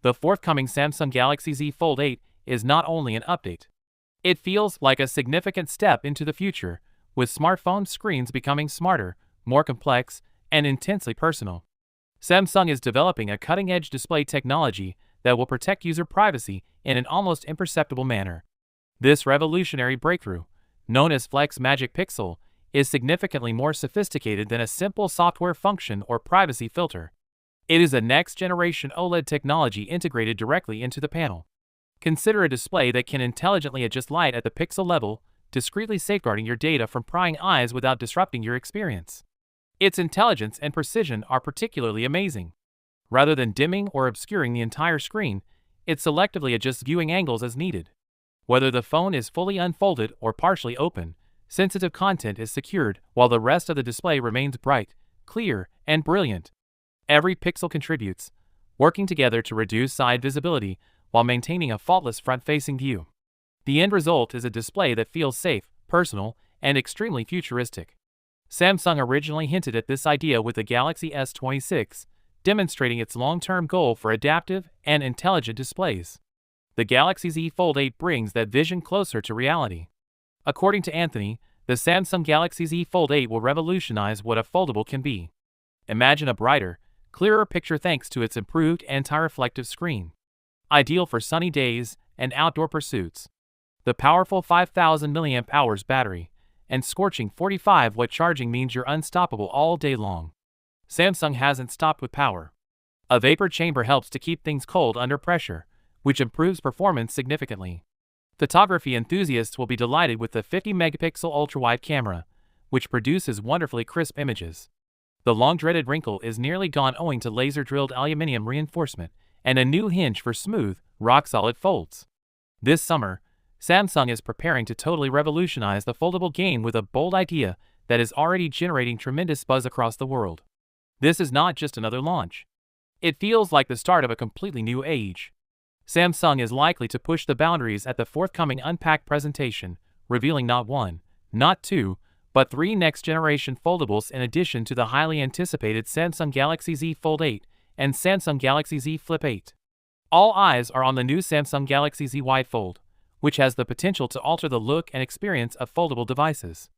The forthcoming Samsung Galaxy Z Fold 8 is not only an update. It feels like a significant step into the future, with smartphone screens becoming smarter, more complex, and intensely personal. Samsung is developing a cutting-edge display technology that will protect user privacy in an almost imperceptible manner. This revolutionary breakthrough, known as Flex Magic Pixel, is significantly more sophisticated than a simple software function or privacy filter. It is a next-generation OLED technology integrated directly into the panel. Consider a display that can intelligently adjust light at the pixel level, discreetly safeguarding your data from prying eyes without disrupting your experience. Its intelligence and precision are particularly amazing. Rather than dimming or obscuring the entire screen, it selectively adjusts viewing angles as needed. Whether the phone is fully unfolded or partially open, sensitive content is secured while the rest of the display remains bright, clear, and brilliant. Every pixel contributes, working together to reduce side visibility while maintaining a faultless front-facing view. The end result is a display that feels safe, personal, and extremely futuristic. Samsung originally hinted at this idea with the Galaxy S26, demonstrating its long-term goal for adaptive and intelligent displays. The Galaxy Z Fold 8 brings that vision closer to reality. According to Anthony, the Samsung Galaxy Z Fold 8 will revolutionize what a foldable can be. Imagine a brighter, clearer picture thanks to its improved anti-reflective screen. Ideal for sunny days and outdoor pursuits. The powerful 5,000 mAh battery and scorching 45-watt charging means you're unstoppable all day long. Samsung hasn't stopped with power. A vapor chamber helps to keep things cold under pressure, which improves performance significantly. Photography enthusiasts will be delighted with the 50-megapixel ultra-wide camera, which produces wonderfully crisp images. The long-dreaded wrinkle is nearly gone owing to laser-drilled aluminum reinforcement and a new hinge for smooth, rock-solid folds. This summer, Samsung is preparing to totally revolutionize the foldable game with a bold idea that is already generating tremendous buzz across the world. This is not just another launch. It feels like the start of a completely new age. Samsung is likely to push the boundaries at the forthcoming Unpacked presentation, revealing not one, not two, but three next-generation foldables in addition to the highly anticipated Samsung Galaxy Z Fold 8 and Samsung Galaxy Z Flip 8. All eyes are on the new Samsung Galaxy Z Wide Fold, which has the potential to alter the look and experience of foldable devices.